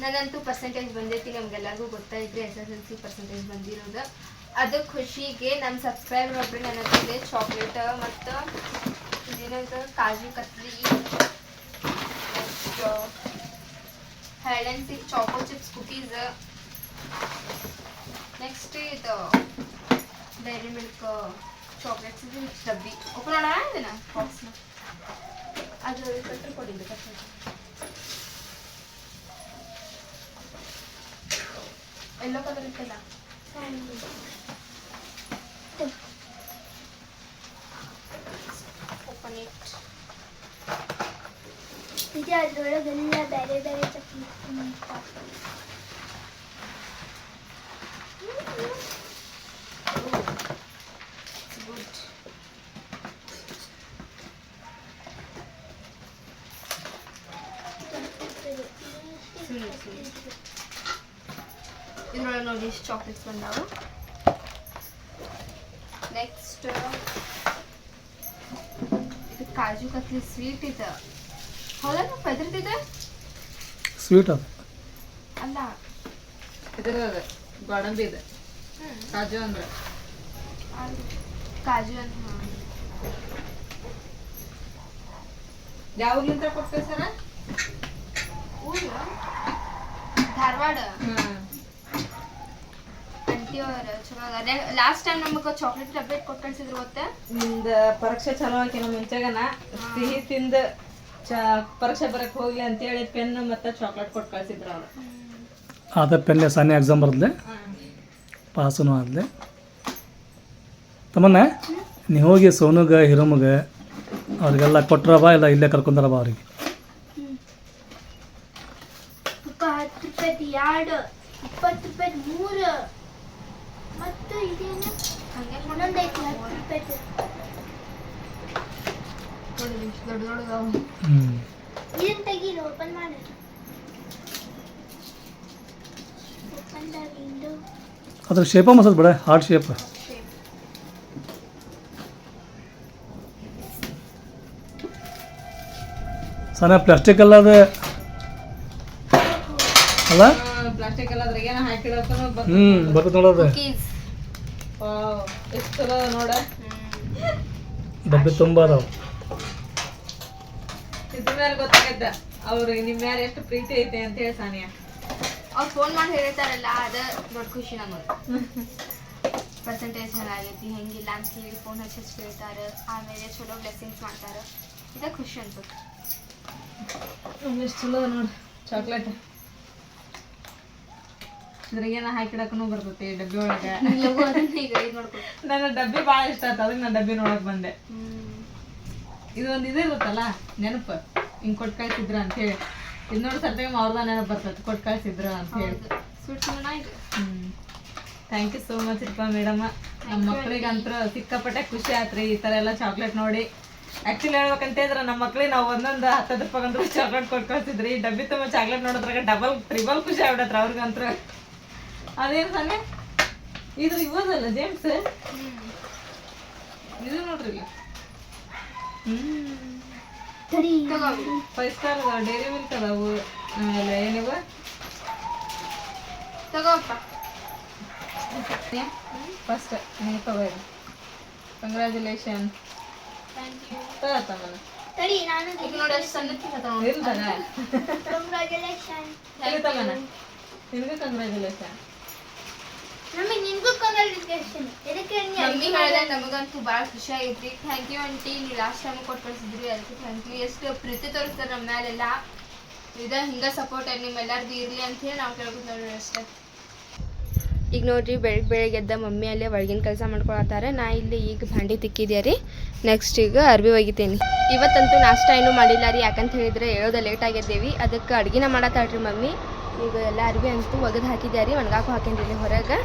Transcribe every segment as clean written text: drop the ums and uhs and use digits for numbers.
ನನಗಂತೂ ಪರ್ಸೆಂಟೇಜ್ ಬಂದೈತಿ, ನಮ್ಗೆಲ್ಲರಿಗೂ ಗೊತ್ತಾಯಿದ್ರೆ SSLC percentage ಬಂದಿರೋದು. ಅದು ಖುಷಿಗೆ ನಮ್ಮ ಸಬ್ಸ್ಕ್ರೈಬರ್ ಒಬ್ಬರು ನನ್ನ ಹತ್ರ ಚಾಕ್ಲೇಟ್ ಮತ್ತು ಇದೇನಂತ ಕಾಜು ಕತ್ಲಿ, ಹ್ಯಾಲೆನ್ಸಿ ಚಾಕೋ ಚಿಪ್ಸ್ ಕುಕೀಸ್, ನೆಕ್ಸ್ಟ್ ಇದು ಡೈರಿ ಮಿಲ್ಕ್ ಚಾಕ್ಲೇಟ್ಸ್ ಇದು ಡಬ್ಬಿ ಓಪನ್ ಮಾಡೋಣ ಇದನ್ನ ಬಾಕ್ಸ್ನ. ಅದು ಕಟ್ಟರು ಕೊಡಿದ್ದು ಕಟ್ಟರು ಎಲ್ಲೋ ಕಲರ್ ಇತ್ತಲ್ಲ, ಓಪನ್ ಇಟ್. ಇದು ಅದರೊಳಗೆಲ್ಲ ಬೇರೆ ಬೇರೆ ಚಟ್ನಿ. ಗುಡ್. ಇದ್ರೊಳಗೆ ನೋಡಿ ಇಷ್ಟು ಚಾಕ್ಲೇಟ್ಸ್ ಬಂದಾವು. ನೆಕ್ಸ್ಟ್ ಇದು ಕಾಜು ಕತ್ಲಿ ಸ್ವೀಟ್ ಇದೆ, ಹೌದಾ? ಪದ್ರದಿದೆ ಸ್ವೀಟ್ ಅದು ಅಲ್ಲ, ಇದ್ರದ ಗೋಡಂಬಿ ಇದೆ, ಕಾಜು ಅಂದ್ರೆ ಕಾಜು ಅಂತ. ಯಾವಾಗ್ಲಿಂದ ಕೊಡ್ತೇವೆ ಸರ? ಊರು ಧಾರವಾಡ ಅಂಟಿಯವ್ರ ಚಲೋ ಅದ. ಲಾಸ್ಟ್ ಟೈಮ್ ನಮಗೆ ಚಾಕ್ಲೇಟ್ ಡಬ್ಬೆ ಕೊಟ್ಟು ಕಳ್ಸಿದ್ರು ಗೊತ್ತಾ? ನಿಮ್ದ ಪರೀಕ್ಷೆ ಚಲೋ ಆಕಿನ ಮುಂಚೆಗನ ಸಿಹಿ ತಿಂದ ಪರೀಕ್ಷೆ ಬರಕ್ ಹೋಗ್ಲಿ ಅಂತೇಳಿ ಪೆನ್ ಮತ್ತೆ ಚಾಕ್ಲೇಟ್ ಕೊಟ್ಟು ಕಳ್ಸಿದ್ರು ಅವ್ರು. ಅದ ಪೆನ್ಲೆ ಸಣ್ಣ ಎಕ್ಸಾಮ್ ಬರದ್ಲೆ ಪಾಸನು ಆದ್ಲೆ. ತಮ್ಮನ್ನ ನೀವು ಹೋಗಿ ಸೋನುಗ ಹಿರಮ್ಗೆ ಅವ್ರಿಗೆಲ್ಲ ಕೊಟ್ರಬ ಇಲ್ಲ ಇಲ್ಲೇ ಕರ್ಕೊಂಡಾರಬ ಅವ್ರಿಗೆ. 10 ರೂಪಾಯಿ 2, 20 ರೂಪಾಯಿ 3 ಮತ್ತು ಇದೇನು ಒಂದೊಂದೈತಿ 10 ರೂಪಾಯಿ. ದೊಡ್ಡ ದೊಡ್ಡದಾವು. ಇದನ್ನ ತೆಗೀರಿ, ಓಪನ್ ಮಾಡಿ. Open the window. ಅದ್ರ ಶೇಪ ಮಸದ್ ಬಿಡ, ಹಾರ್ಟ್ ಶೇಪ್. ಸಣ್ಣ ಪ್ಲಾಸ್ಟಿಕ್ ಅಲ್ಲ ಅದು ಅಲ್ಲ, ಪ್ಲಾಸ್ಟಿಕ್ ಎಲ್ಲ ಅದ್ರಾಗ ಏನೋ ಹಾಕಿಡಕ್ಕೂ ಬರ್ತದೆ ನೋಡೋದು. ಕುಕೀಸ್ ಎಷ್ಟು ಚಲೋ ನೋಡ. ಡಬ್ಬಿ ತುಂಬ ಅದಾವ. ಇದ್ರ ಮೇಲೆ ಗೊತ್ತಾಗತ್ತ ಅವ್ರಿಗೆ ನಿಮ್ಮ ಮೇಲೆ ಎಷ್ಟು ಪ್ರೀತಿ ಐತೆ ಅಂತ ಹೇಳಿ ಸಾನಿಯಾ. ಅವ್ರು ಫೋನ್ ಮಾಡಿ ಹೇಳ್ತಾರಲ್ಲ, ಅದ ದೊಡ್ಡ ಖುಷಿ ನಮಗೆ. ಪರ್ಸೆಂಟೇಜ್ ಚೆನ್ನಾಗೈತಿ ಹೆಂಗಿಲ್ಲ ಅಂತ ಹೇಳಿ ಫೋನ್ ಹಚ್ಚಿ ಕೇಳ್ತಾರೆ, ಆಮೇಲೆ ಚಲೋ ಬ್ಲೆಸ್ಸಿಂಗ್ಸ್ ಮಾಡ್ತಾರೆ. ಇದ ಖುಷಿ ಅನ್ಸುತ್ತೆ. ಎಷ್ಟು ಚಲೋ ನೋಡಿ ಚಾಕ್ಲೇಟ್. ಇದ್ರಾಗ ಏನೋ ಹಾಕಿಡಕ್ಕೂ ಬರ್ತೈತಿ ಡಬ್ಬಿ ಒಳಗೆ. ಈಗ ಇದು ನೋಡ್ಕೊ. ನನ್ನ ಡಬ್ಬಿ ಭಾಳ ಇಷ್ಟ ಆಯ್ತು, ಅದಕ್ಕೆ ನಾನು ಡಬ್ಬಿ ನೋಡಕ್ ಬಂದೆ. ಇದು ಒಂದು ಇದೇ ಇರುತ್ತಲ್ಲ ನೆನಪು, ಹಿಂಗೆ ಕೊಟ್ಟು ಕಳ್ಸಿದ್ರ ಅಂತ ಹೇಳಿ. ಇದು ನೋಡಿ ಸ್ವಲ್ಪ ಅವ್ರದ ನೆನಪು ಬರ್ತೈತಿ, ಕೊಟ್ಟು ಕಳ್ಸಿದ್ರ ಅಂತ ಹೇಳಿ. Thank you so much Reepa madam. ನಮ್ಮ ಮಕ್ಳಿಗಂತೂ ಸಿಕ್ಕಾಪಟ್ಟೆ ಖುಷಿ ಆಯ್ತ್ರಿ ಈ ಥರ ಎಲ್ಲ ಚಾಕ್ಲೇಟ್ ನೋಡಿ. ಆ್ಯಕ್ಚುಲಿ ಹೇಳ್ಬೇಕಂತ ಇದ್ರೆ ನಮ್ಮ ಮಕ್ಳಿಗೆ ನಾವು ಒಂದೊಂದು 10 ರೂಪಾಯಿ ಅಂದ್ರೆ ಚಾಕ್ಲೇಟ್ ಕೊಟ್ಟು ಕಳ್ಸಿದ್ರಿ. ಡಬ್ಬಿ ತುಂಬ ಚಾಕ್ಲೇಟ್ ನೋಡಿದ್ರಾಗ ಡಬಲ್ ಟ್ರಿಬಲ್ ಖುಷಿ ಆಗ್ಬಿಡತ್ರ ಅವ್ರಿಗಂತ್ರ. ಅದೇನು ತಾನೆ ಇದ್ರ ಇವದಲ್ಲ ಜೇಮ್ಸ್, ಇದು ನೋಡ್ರಿ ಇಲ್ಲಿ 5 ಸ್ಟಾರ್ ಡೈರಿ ಮಿಲ್ಕ್ ಅದಾವು. ಆಮೇಲೆ ಏನಿವ ತಗೋಪ್ಪ ಫಸ್ಟ್ ನೀವು ತಗೋರಿ. ಕಂಗ್ರ್ಯಾಚುಲೇಷನ್. ತಗೋತಮ್ಮನ ತಡಿ ನಾನು ಈಗ ನೋಡಿ ಎಷ್ಟು ಸಣ್ಣ ಇರ್ತಾನ. ಕಂಗ್ರಾಚುಲೇಷನ್. ತಗೋತಮ್ಮನ ನಿನಗೂ ಕಂಗ್ರ್ಯಾಚುಲೇಷನ್. ನಮಗೆ ನಿನ್ಗೂ ಕಂಗ್ರಾಚುಲೇಷನ್. ಎದಕ್ಕೆ ಮಮ್ಮಿ ಹೇಳಿದಾಗ ನಮಗಂತೂ ಭಾಳ ಖುಷಿ ಆಗೈತ್ರಿ. ಥ್ಯಾಂಕ್ ಯು ಆಂಟಿ, ನೀವು ಲಾಸ್ಟ್ ಟೈಮ್ ಕೊಟ್ಟು ಕಳಿಸಿದ್ರಿ, ಅದಕ್ಕೆ ಥ್ಯಾಂಕ್ ಯು. ಎಷ್ಟು ಪ್ರೀತಿ ತೋರಿಸ್ತಾರೆ ನಮ್ಮ ಮೇಲೆಲ್ಲ. ಇದ ಹಿಂಗೆ ಸಪೋರ್ಟ್ ನಿಮ್ಮೆಲ್ಲರದು ಇರಲಿ ಅಂತ ಹೇಳಿ ನಾವು ಕೇಳ್ಕೊತೀವಿ ಅಷ್ಟೇ. ಈಗ ನೋಡ್ರಿ ಬೆಳಗ್ಗೆ ಎದ್ದ ಮಮ್ಮಿ ಅಲ್ಲೇ ಒಳಗಿನ ಕೆಲಸ ಮಾಡ್ಕೊಳತ್ತಾರೆ. ನಾ ಇಲ್ಲಿ ಈಗ ಭಾಂಡಿ ತಿಕ್ಕಿದ್ಯಾ ರೀ. ನೆಕ್ಸ್ಟ್ ಈಗ ಅರ್ಬಿ ಒಗಿತೀನಿ. ಇವತ್ತಂತೂ ನಾಷ್ಟ ಏನೂ ಮಾಡಿಲ್ಲ ರೀ, ಯಾಕಂತ ಹೇಳಿದ್ರೆ ಹೇಳೋದು ಲೇಟ್ ಆಗಿದ್ದೇವೆ. ಅದಕ್ಕೆ ಅಡುಗೆನ ಮಾಡತ್ತಾಳ್ರಿ ಮಮ್ಮಿ. ಈಗ ಎಲ್ಲ ಅರ್ಬಿ ಅಂತೂ ಒಗದು ಹಾಕಿದ್ಯಾ ರೀ, ಒಣಗಾಕು ಹಾಕೇನ್ರಿ ಹೊರಗೆ.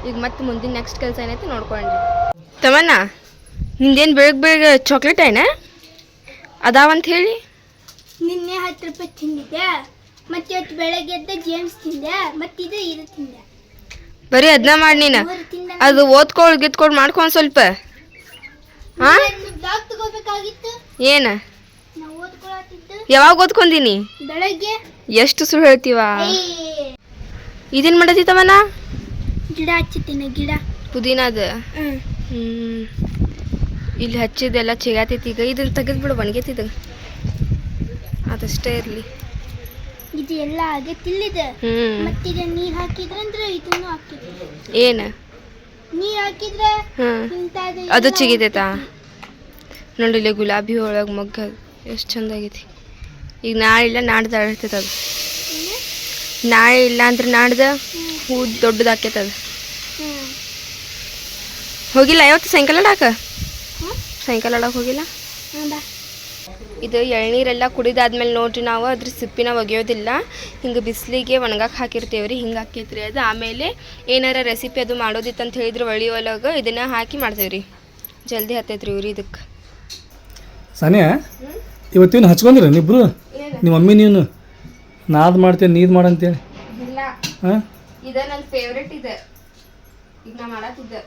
ಈಗ ಮತ್ತೆ ಮುಂದಿನ ನೆಕ್ಸ್ಟ್ ಕೆಲಸ ಏನೈತಿ ನೋಡ್ಕೊಂಡ್ರಿ. ತಮನ್ನ ನಿಂದೇನು ಬೆಳಗ್ಗೆ ಚಾಕ್ಲೇಟ್ ಏನ ಅದಾವಂತ ಹೇಳಿ? ನಿನ್ನೆ 10 ರೂಪಾಯಿ ತಿಂದಿದ್ದೆ, ಮತ್ತೆ ಇವತ್ತು ಬೆಳಗ್ಗೆ ಎದ್ದ ಜೇಮ್ಸ್ ತಿಂದೆ, ಮತ್ತೆ ಇದು ತಿಂದೆ. ಬರೀ ಅದನ್ನ ಮಾಡಿ ನೀನು ಅದು ಓದ್ಕೊಳ್ ಗಿತ್ಕೊಳ್ ಮಾಡ್ಕೊಂಡು ಸ್ವಲ್ಪ. ಬ್ಲಾಗ್ ತಗೋಬೇಕಾಗಿತ್ತು. ಏನ ನಾವು ಓದ್ಕೊಳತ್ತಿದ್ದು ಯಾವಾಗ ಓದ್ಕೊಂದಿನಿ? ಬೆಳಗ್ಗೆ. ಎಷ್ಟು ಸುಳ್ಳು ಹೇಳ್ತೀವ? ಇದೇನು ಮಾಡತ್ತಿತ್ತವನ ಗಿಡ ಹಚ್ಚಿದ್ದೀನಿ ಗಿಡ ಪುದೀನದ ಹ್ಞೂ ಇಲ್ಲಿ ಹಚ್ಚಿದೆಲ್ಲ ಚಿಗಾತೈತಿ ಈಗ ಇದನ್ನ ತೆಗೆದ್ಬಿಡು ಒಣಗೈತಿದ ಅದಷ್ಟೇ ಇರಲಿ. ಇದು ಎಲ್ಲ ಆಗತ್ತಿಲ್ಲಿದೆ ಮತ್ತೀಗ ನೀರು ಹಾಕಿದ್ರಂದ್ರೆ ಇದನ್ನು ಹಾಕಿದ್ರೆ ಏನು ನೀರು ಹಾಕಿದ್ರೆ ಇಂಥದ್ದು ಅದು ಚಿಗಿತೈತಾ ನೋಡಿ ಇಲ್ಲಿ ಗುಲಾಬಿ ಒಳಗೆ ಮಗ್ಗ ಎಷ್ಟು ಚಂದ ಆಗೈತಿ. ಈಗ ನಾಳೆ ಇಲ್ಲ ನಾಡ್ದು ಅರಳ್ತೈತೆ ಅದು. ನಾಳೆ ಇಲ್ಲ ಅಂದ್ರೆ ನಾಡ್ದು ಹೂ ದೊಡ್ಡದು ಆಕೈತೆ ಅದು. ಹೋಗಿಲ್ಲ ಇವತ್ತು ಸಾಯಂಕಾಲ ಆಡಾಕ ಸಾಯಂಕಾಲ ಆಡಕ್ಕೆ ಹೋಗಿಲ್ಲ. ಇದು ಎಳ್ನೀರೆಲ್ಲ ಕುಡಿದಾದ್ಮೇಲೆ ನೋಡ್ರಿ ನಾವು ಅದ್ರ ಸಿಪ್ಪಿನ ಒಗೆಯೋದಿಲ್ಲ, ಹಿಂಗೆ ಬಿಸಿಲಿಗೆ ಒಣಗಕ್ಕೆ ಹಾಕಿರ್ತೀವಿ ರೀ, ಹಿಂಗೆ ಹಾಕೈತ್ರಿ ಅದು. ಆಮೇಲೆ ಏನಾರ ರೆಸಿಪಿ ಅದು ಮಾಡೋದಿತ್ತು ಅಂತ ಹೇಳಿದ್ರೆ ಒಳ್ಳೆ ಒಳಗೆ ಇದನ್ನು ಹಾಕಿ ಮಾಡ್ತೇವೆ ರೀ, ಜಲ್ದಿ ಹತ್ತೈತ್ರಿ ಇವ್ರಿ ಇದಕ್ಕೆ. ಸಾನಿಯಾ ಇವತ್ತೇನು ಹಚ್ಕೊಂಡ್ರಿ ನೀಬ್ರು ನಿಮ್ಮ ಮಮ್ಮಿ ನೀನು ನಾದ್ ಮಾಡ್ತೇನೆ ನೀದ್ ಮಾಡಂತೇಳಿ? ಇಲ್ಲ ಹಾಂ ಇದು ನನ್ನ ಫೇವ್ರೆಟ್ ಇದೆ, ಈಗ ನಾ ಮಾಡತ್ತಿದ್ದೆ.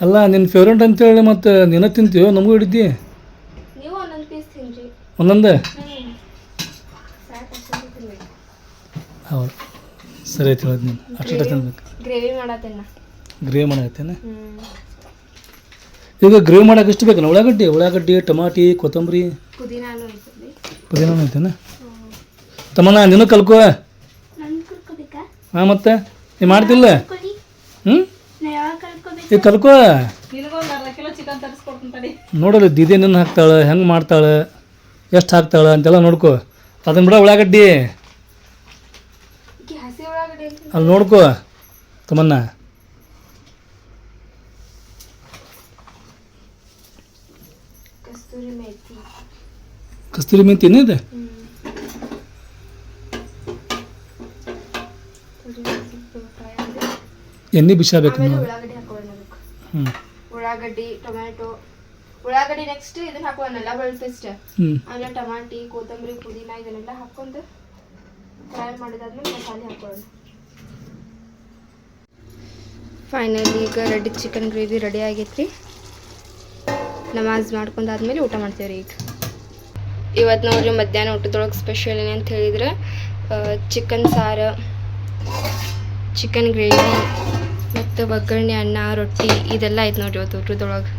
ಅಲ್ಲ ನಿನ್ನ ಫೇವ್ರೆಟ್ ಅಂತೇಳಿ ಮತ್ತು ನೀನು ತಿಂತೀವೋ ನಮಗೂ ಹಿಡಿದಿ? ನೀವು ಒಂದೊಂದು ಪೀಸ್ ತಿನ್ರಿ. ಒಂದೊಂದೇ? ಸಾಕು ಅಷ್ಟೇ ತಿನ್ಬೇಕು. ಹೌದು ಸರಿ ಆಯ್ತು ಹೇಳೋದು ನೀನು ಅಷ್ಟು ತಿನ್ಬೇಕು. ಗ್ರೇವಿ ಮಾಡತ್ತೇನ ಗ್ರೇವಿ ಮಾಡತ್ತೇನೆ. ಈಗ ಗ್ರೇವಿ ಮಾಡಕ್ಕೆ ಎಷ್ಟು ಬೇಕಲ್ಲ? ಉಳ್ಳಾಗಡ್ಡಿ ಟಮಾಟಿ ಕೊತ್ತಂಬರಿ ಪುದೀನಾನು ಐತಲ್ರಿ, ಪುದೀನ ಐತೇನ? ತಮ್ಮನ ನೀನು ಕಲ್ಕೋ. ನನ್ಗೆ ಕಲ್ಕೋಬೇಕಾ? ಹಾಂ ಮತ್ತೆ ನೀ ಮಾಡ್ತಿಲ್ಲ? ಹ್ಞೂ ನಾ ಯಾವಾಗ ಕಲ್ಕೋಬೇಕು? ಈಗ ಕಲ್ಕೋ. ನಿನಗೊಂದು ಅರ್ಧ ಕಿಲೋ ಚಿಕನ್ ತರಿಸ್ಕೊಡ್ತೀನಿ ತಡಿ. ನೋಡಲ್ಲ ದೀದಿ ನಿನ್ನ ಹಾಕ್ತಾಳೆ, ಹೆಂಗೆ ಮಾಡ್ತಾಳೆ, ಎಷ್ಟು ಹಾಕ್ತಾಳೆ ಅಂತೆಲ್ಲ ನೋಡ್ಕೋ. ಅದನ್ನ ಬಿಡ ಉಳ್ಳಾಗಡ್ಡಿ ಹಸಿ ಉಳ್ಳಾಗಡ್ಡಿ ಅಲ್ಲಿ ನೋಡ್ಕೋ ತಮ್ಮನ್ನ. ಕಸ್ತೂರಿ ಮೇಥಿ ಕಸ್ತೂರಿ ಮೆಂತಿ ಇದೆ? ಎಣ್ಣೆ ಬಿಸಾಬೇಕು. ಆಮೇಲೆ ಉಳ್ಳಾಗಡ್ಡಿ ಹಾಕೋಣ ಅದಕ್ಕೆ. ಹ್ಞೂ ಉಳ್ಳಾಗಡ್ಡಿ ಟೊಮ್ಯಾಟೊ, ಉಳ್ಳಾಗಡ್ಡಿ ನೆಕ್ಸ್ಟ್ ಇದನ್ನ ಹಾಕೋಣಲ್ಲ ಬೆಳ್ಳುಳ್ಳಿ ಪೇಸ್ಟ್, ಹ್ಞೂ ಆಮೇಲೆ ಟಮಾಟಿ ಕೊತ್ತಂಬರಿ ಪುದೀನ ಇದನ್ನೆಲ್ಲ ಹಾಕೊಂಡು ಫ್ರೈ ಮಾಡಿದಾದ್ಮೇಲೆ ಮಸಾಲೆ ಹಾಕೊಳ್ಳೋಣ. ಫೈನಲಿ ಈಗ ರೆಡಿ ಚಿಕನ್ ಗ್ರೇವಿ ರೆಡಿ ಆಗೈತ್ರಿ. ನಮಾಜ್ ಮಾಡ್ಕೊಂಡಾದ್ಮೇಲೆ ಊಟ ಮಾಡ್ತೇವೆ ರೀ. ಈಗ ಇವತ್ತು ನೋಡ್ರಿ ಮಧ್ಯಾಹ್ನ ಊಟದೊಳಗೆ ಸ್ಪೆಷಲ್ ಏನು ಅಂತ ಹೇಳಿದ್ರೆ ಚಿಕನ್ ಸಾರು, ಚಿಕನ್ ಗ್ರೇವಿ ಮತ್ತು ಒಗ್ಗರಣೆ, ಅನ್ನ, ರೊಟ್ಟಿ ಇದೆಲ್ಲ ಐತೆ ನೋಡ್ರಿ ಇವತ್ತು ಊಟದೊಳಗೆ.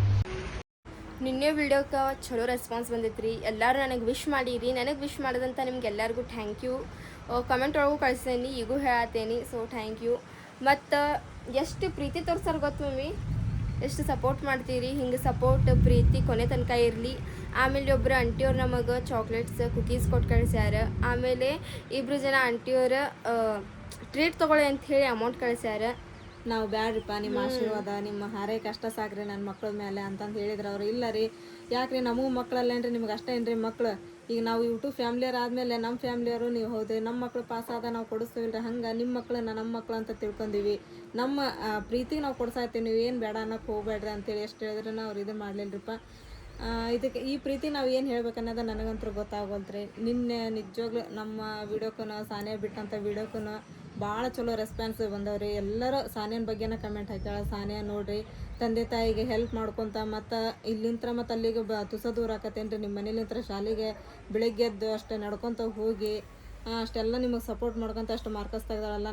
ನಿನ್ನೆ ವಿಡಿಯೋಕ್ಕೆ ಚಲೋ ರೆಸ್ಪಾನ್ಸ್ ಬಂದೈತ್ರಿ, ಎಲ್ಲರೂ ನನಗೆ ವಿಶ್ ಮಾಡಿರಿ. ನನಗೆ ವಿಶ್ ಮಾಡೋದಂತ ನಿಮ್ಗೆ ಎಲ್ಲರಿಗೂ ಥ್ಯಾಂಕ್ ಯು. ಕಮೆಂಟ್ ಒಳಗೂ ಕಳಿಸ್ತೇನೆ, ಈಗೂ ಹೇಳತ್ತೇನೆ, ಸೊ ಥ್ಯಾಂಕ್ ಯು. ಮತ್ತು ಎಷ್ಟು ಪ್ರೀತಿ ತೋರ್ಸಾರ ಗೊತ್ತು ಮಮ್ಮಿ, ಎಷ್ಟು ಸಪೋರ್ಟ್ ಮಾಡ್ತೀರಿ. ಹಿಂಗೆ ಸಪೋರ್ಟ್ ಪ್ರೀತಿ ಕೊನೆ ತನಕ ಇರಲಿ. ಆಮೇಲೆ ಒಬ್ಬರು ಆಂಟಿಯವ್ರು ನಮಗೆ ಚಾಕ್ಲೇಟ್ಸ್ ಕುಕೀಸ್ ಕೊಟ್ಟು ಕಳಿಸ್ಯಾರ. ಆಮೇಲೆ ಇಬ್ಬರು ಜನ ಆಂಟಿಯವ್ರು ಟ್ರೀಟ್ ತೊಗೊಳ್ಳಿ ಅಂಥೇಳಿ ಅಮೌಂಟ್ ಕಳಿಸ್ಯಾರ. ನಾವು ಬ್ಯಾಡ್ರಿಪ್ಪ ನಿಮ್ಮ ಆಶೀರ್ವಾದ, ನಿಮ್ಮ ಹಾರೈಕೆ ಅಷ್ಟ ಸಾಕ್ರಿ ನನ್ನ ಮಕ್ಳ ಮೇಲೆ ಅಂತಂದು ಹೇಳಿದ್ರು ಅವ್ರು. ಇಲ್ಲ ರೀ, ಯಾಕ್ರಿ ನಮಗೂ ಮಕ್ಕಳಲ್ಲೇನ್ರಿ, ನಿಮ್ಗೆ ಅಷ್ಟೇ ಏನ್ರಿ ಮಕ್ಳು? ಈಗ ನಾವು ಯೂಟ್ಯೂಬ್ ಫ್ಯಾಮ್ಲಿಯವ್ರು ಆದಮೇಲೆ ನಮ್ಮ ಫ್ಯಾಮ್ಲಿಯವರು ನೀವು ಹೌದ್ರಿ, ನಮ್ಮ ಮಕ್ಳು ಪಾಸ್ ಆದ ನಾವು ಕೊಡಿಸ್ತೀವಿಲ್ರಿ, ಹಂಗೆ ನಿಮ್ಮ ಮಕ್ಳನ್ನ ನಮ್ಮ ಮಕ್ಳು ಅಂತ ತಿಳ್ಕೊಂಡೀವಿ. ನಮ್ಮ ಪ್ರೀತಿಗೆ ನಾವು ಕೊಡ್ಸಾಯ್ತೀವಿ, ನೀವು ಏನು ಬೇಡ ಅನ್ನೋಕೆ ಹೋಗ್ಬೇಡ್ರಿ ಅಂತೇಳಿ ಎಷ್ಟು ಹೇಳಿದ್ರೆ ಅವ್ರು ಇದು ಮಾಡಲಿಲ್ಲರಿಪ್ಪ. ಇದಕ್ಕೆ ಈ ಪ್ರೀತಿ ನಾವು ಏನು ಹೇಳ್ಬೇಕನ್ನೋದು ನನಗಂತೂ ಗೊತ್ತಾಗೋಲ್ತ್ರಿ. ನಿನ್ನೆ ನಿಜವಾಗ್ಲೂ ನಮ್ಮ ವಿಡಿಯೋಕ್ಕೂ ಸಾನಿಯಾ ಬಿಟ್ಟಂಥ ವಿಡಿಯೋಕ್ಕೂ ಭಾಳ ಚಲೋ ರೆಸ್ಪಾನ್ಸ್ ಬಂದವ್ರಿ. ಎಲ್ಲರೂ ಸಾನಿಯನ ಬಗ್ಗೆನ ಕಮೆಂಟ್ ಹಾಕ್ಯಾಳ. ಸಾನಿಯಾ ನೋಡ್ರಿ ತಂದೆ ತಾಯಿಗೆ ಹೆಲ್ಪ್ ಮಾಡ್ಕೊತ ಮತ್ತು ಇಲ್ಲಿಂತ್ರ ಮತ್ತು ಅಲ್ಲಿಗೆ ತುಸ ದೂರ ಆಕತ್ತೇನ್ರಿ, ನಿಮ್ಮ ಮನೇಲಿಂತ್ರ ಶಾಲೆಗೆ ಬೆಳಿಗ್ಗೆ ಎದ್ದು ಅಷ್ಟೇ ನಡ್ಕೊತ ಹೋಗಿ ಅಷ್ಟೆಲ್ಲ ನಿಮಗೆ ಸಪೋರ್ಟ್ ಮಾಡ್ಕೊತ ಅಷ್ಟು ಮಾರ್ಕಸ್ ತೆಗ್ದಾಳಲ್ಲ.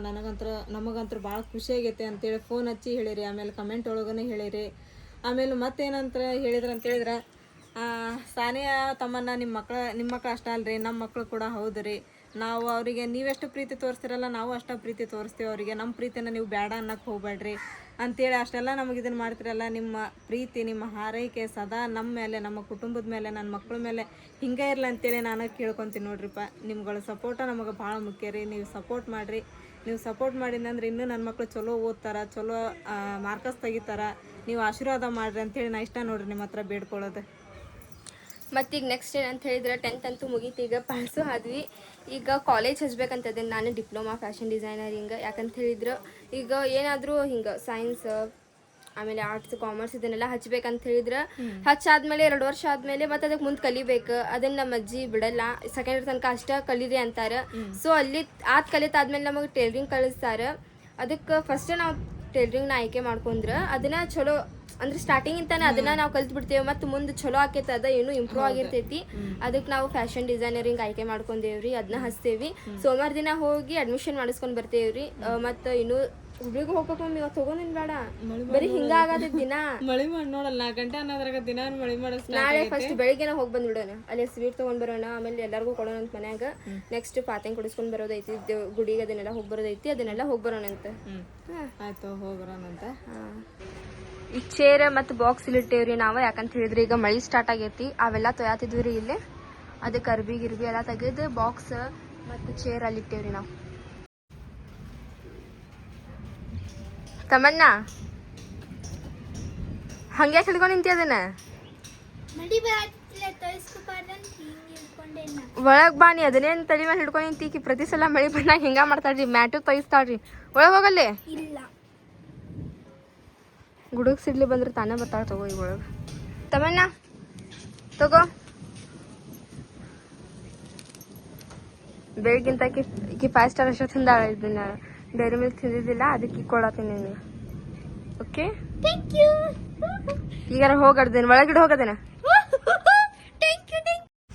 ನಮಗಂತೂ ಭಾಳ ಖುಷಿ ಆಗೈತೆ ಅಂತೇಳಿ ಫೋನ್ ಹಚ್ಚಿ ಹೇಳಿರಿ. ಆಮೇಲೆ ಕಮೆಂಟ್ ಒಳಗೇ ಹೇಳಿರಿ. ಆಮೇಲೆ ಮತ್ತೇನಂತ ಹೇಳಿದ್ರು ಅಂತೇಳಿದ್ರೆ, ಸಾನಿಯಾ ತಮ್ಮನ್ನ ನಿಮ್ಮ ಮಕ್ಳು ಅಷ್ಟೇ ಅಲ್ರಿ, ನಮ್ಮ ಮಕ್ಕಳು ಕೂಡ ಹೌದು ರೀ. ನಾವು ಅವರಿಗೆ ನೀವೆಷ್ಟು ಪ್ರೀತಿ ತೋರಿಸ್ತಿರಲ್ಲ ನಾವು ಅಷ್ಟು ಪ್ರೀತಿ ತೋರಿಸ್ತೀವಿ ಅವರಿಗೆ. ನಮ್ಮ ಪ್ರೀತಿನ ನೀವು ಬೇಡ ಅನ್ನಕ್ಕೆ ಹೋಗ್ಬೇಡ್ರಿ ಅಂತೇಳಿ ಅಷ್ಟೆಲ್ಲ ನಮಗೆ ಇದನ್ನು ಮಾಡ್ತಿರಲ್ಲ. ನಿಮ್ಮ ಪ್ರೀತಿ, ನಿಮ್ಮ ಹಾರೈಕೆ ಸದಾ ನಮ್ಮ ಮೇಲೆ, ನಮ್ಮ ಕುಟುಂಬದ ಮೇಲೆ, ನನ್ನ ಮಕ್ಕಳ ಮೇಲೆ ಹಿಂಗೆ ಇರಲಿ ಅಂತೇಳಿ ನಾನು ಕೇಳ್ಕೊತೀನಿ ನೋಡ್ರಿಪ್ಪ. ನಿಮ್ಗಳ ಸಪೋರ್ಟ ನಮಗೆ ಭಾಳ ಮುಖ್ಯ ರೀ. ನೀವು ಸಪೋರ್ಟ್ ಮಾಡಿರಿ. ನೀವು ಸಪೋರ್ಟ್ ಮಾಡಿದಂದ್ರೆ ಇನ್ನೂ ನನ್ನ ಮಕ್ಕಳು ಚಲೋ ಓದ್ತಾರೆ, ಚಲೋ ಮಾರ್ಕಸ್ ತೆಗಿತಾರೆ. ನೀವು ಆಶೀರ್ವಾದ ಮಾಡಿರಿ ಅಂತೇಳಿ ನಾ ಇಷ್ಟ ನೋಡ್ರಿ ನಿಮ್ಮ ಹತ್ರ ಬೇಡ್ಕೊಳ್ಳೋದು. ಮತ್ತೀಗ ನೆಕ್ಸ್ಟ್ ಏನಂತ ಹೇಳಿದ್ರೆ 10th ಅಂತೂ ಮುಗೀತು, ಈಗ ಪಾಸು ಆದ್ವಿ. ಈಗ ಕಾಲೇಜ್ ಹಚ್ಬೇಕಂತದೇನು ನಾನು, ಡಿಪ್ಲೊಮಾ ಫ್ಯಾಷನ್ ಡಿಸೈನರಿಂಗ್. ಯಾಕಂತ ಹೇಳಿದ್ರೆ ಈಗ ಏನಾದರೂ ಹಿಂಗೆ ಸೈನ್ಸ್ ಆಮೇಲೆ ಆರ್ಟ್ಸ್ ಕಾಮರ್ಸ್ ಇದನ್ನೆಲ್ಲ ಹಚ್ಬೇಕಂತ ಹೇಳಿದ್ರೆ ಹಚ್ಚಾದ್ಮೇಲೆ 2 ವರ್ಷ ಆದಮೇಲೆ ಮತ್ತೆ ಅದಕ್ಕೆ ಮುಂದೆ ಕಲಿಬೇಕು. ಅದನ್ನು ನಮ್ಮ ಅಜ್ಜಿ ಬಿಡಲ್ಲ, ಸೆಕೆಂಡ್ ಇಯರ್ ತನಕ ಅಷ್ಟೇ ಕಲೀರಿ ಅಂತಾರೆ. ಸೊ ಅಲ್ಲಿ ಕಲಿತಾದ್ಮೇಲೆ ನಮಗೆ ಟೈಲರಿಂಗ್ ಕಳಿಸ್ತಾರೆ. ಅದಕ್ಕೆ ಫಸ್ಟ್ ನಾವು ಟೈಲರಿಂಗ್ನ ಆಯ್ಕೆ ಮಾಡ್ಕೊಂಡ್ರೆ ಅದನ್ನು ಚಲೋ ಅಂದ್ರೆ ಸ್ಟಾರ್ಟಿಂಗ್ ಇಂತಾನೆ ಅದನ್ನ ನಾವು ಕಲ್ತ್ ಬಿಡ್ತೇವೆ ಮತ್ತು ಮುಂದೆ ಚಲೋ ಆಕೈತೆ ಅದ ಏನು ಇಂಪ್ರೂವ್ ಆಗಿರ್ತೈತಿ ಅದಕ್ಕೆ ನಾವು ಫ್ಯಾಷನ್ ಡಿಸೈನರಿಂಗ್ ಆಯ್ಕೆ ಮಾಡ್ಕೊಂಡೇವ್ರಿ ಅದನ್ನ ಹಚ್ತೇವಿ ಸೋಮವಾರ ದಿನ ಹೋಗಿ ಅಡ್ಮಿಷನ್ ಮಾಡಿಸ್ಕೊಂಡ್ ಬರ್ತೇವ್ರಿ ಮತ್ತು ಇನ್ನು ಹುಬ್ಳಿಗೆ ಹೋಗ್ಬೇಕು ಮಮ್ಮಿ ಇವತ್ತು ಹೋಗೋದಿನ್ ಬೇಡ ಬರೀ ಹಿಂಗ ಆಗತೈತಿ ದಿನ ಮಳಿ ಮಾಡಿ ನೋಡಲ್ಲ 4 ಗಂಟೆ ಅನ್ನೋದ್ರಾಗ ದಿನ ಮಳಿ ಮಾಡಿಸ್ ನಾಳೆ ಫಸ್ಟ್ ಬೆಳಿಗ್ಗೆನ ಹೋಗಿ ಬಂದ್ಬಿಡೋಣ ಅಲ್ಲಿ ಸ್ವೀಟ್ ತಗೊಂಡ್ ಬರೋಣ ಆಮೇಲೆ ಎಲ್ಲರಿಗೂ ಕೊಡೋಣ ಅಂತ ಮನ್ಯಾಗ ನೆಕ್ಸ್ಟ್ ಪಾತೆಂಗ್ ಕುಡಿಸ್ಕೊಂಡ್ ಬರೋದೈತಿ ಗುಡಿಗೆ ಅದನ್ನೆಲ್ಲ ಹೋಗಿ ಬರೋದೈತಿ ಅದನ್ನೆಲ್ಲ ಹೋಗಿ ಬರೋಣ ಅಂತ ಆಯ್ತು ಹೋಗ್ಬರೋಣಂತ ಈ ಚೇರ್ ಮತ್ತು ಬಾಕ್ಸ್ ಇಲ್ಲಿಟ್ಟೇವ್ರಿ ನಾವು ಯಾಕಂತ ಹೇಳಿದ್ರೆ ಈಗ ಮಳಿ ಸ್ಟಾರ್ಟ್ ಆಗೈತಿ ಅವೆಲ್ಲ ತೊಯಾತಿದ್ವಿ ರೀ ಇಲ್ಲಿ ಅದಕ್ಕೆ ಅರ್ಬಿ ಗಿರ್ಬಿ ಎಲ್ಲ ತೆಗೆದು ಬಾಕ್ಸ್ ಮತ್ತು ಚೇರ್ ಅಲ್ಲಿ ಇಟ್ಟೇವ್ರಿ ನಾವು ತಮನ್ನ ಹಂಗೆ ಹಿಡ್ಕೊಂಡು ನಿಂತಿ ಅದನ್ನ ಮಡಿ ಬರತ್ತಿಲ್ಲ ತೋರಿಸ್ಕೋಬಾರ್ದಂತ ಹಿಂಗೆ ಇಟ್ಕೊಂಡೇನ ಒಳಗ್ ಬಾ ನೀ ಅದನ್ನೇನ್ ತಲೆ ಮೇಲೆ ಹಿಡ್ಕೊಂಡು ನಿಂತಿ ಪ್ರತಿ ಸಲ ಮಳಿ ಬಂದಾಗ ಹಿಂಗ ಮಾಡ್ತಾಳ್ರಿ ಮ್ಯಾಟು ತೊಯಿಸ್ತಾಳ್ರಿ ಒಳಗ್ ಹೋಗಲ್ಲೇ ಇಲ್ಲ ಗುಡುಗ್ ಸಿಡ್ಲಿ ಬಂದ್ರೆ ತಾನೇ ಬರ್ತಾಳ ತಗೋ ಈಗ ಒಳಗೆ ತಮನ್ನ ತಗೋ ಬೆಳಗಿಂತ ಈಕಿ 5 ಸ್ಟಾರ್ ಅಷ್ಟು ತಿಂದಾಳ ಇದನ್ನ ಡೈರಿ ಮಿಲ್ಕ್ ತಿಂದಿದ್ದಿಲ್ಲ ಅದಕ್ಕೆ ಕೊಡತ್ತೀನಿ ನಿನಗೆ ಓಕೆ ಥ್ಯಾಂಕ್ ಯು ಈಗಾರ ಹೋಗಡ್ದೇನು ಒಳಗಡೆ ಹೋಗೋದೇನ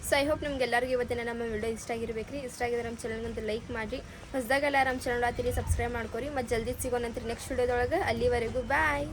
ಸೊ ಐ ಹೋಪ್ ನಿಮ್ಗೆಲ್ಲರಿಗೂ ಇವತ್ತಿನ ನಮ್ಮ ವಿಡಿಯೋ ಇಷ್ಟ ಆಗಿರ್ಬೇಕ್ರಿ ಇಷ್ಟ ಆಗಿದ್ರೆ ನಮ್ಮ ಚಾನಲ್ಗಂತೂ ಲೈಕ್ ಮಾಡಿರಿ ಹೊಸದಾಗೆಲ್ಲ ನಮ್ಮ ಚಾನಲ್ ಆತೀರಿ ಸಬ್ಸ್ಕ್ರೈಬ್ ಮಾಡ್ಕೊರಿ ಮತ್ತು ಜಲ್ದಿ ಸಿಗೋಣಂತ್ರಿ ನೆಕ್ಸ್ಟ್ ವಿಡಿಯೋದೊಳಗೆ ಅಲ್ಲಿವರೆಗೂ ಬಾಯ್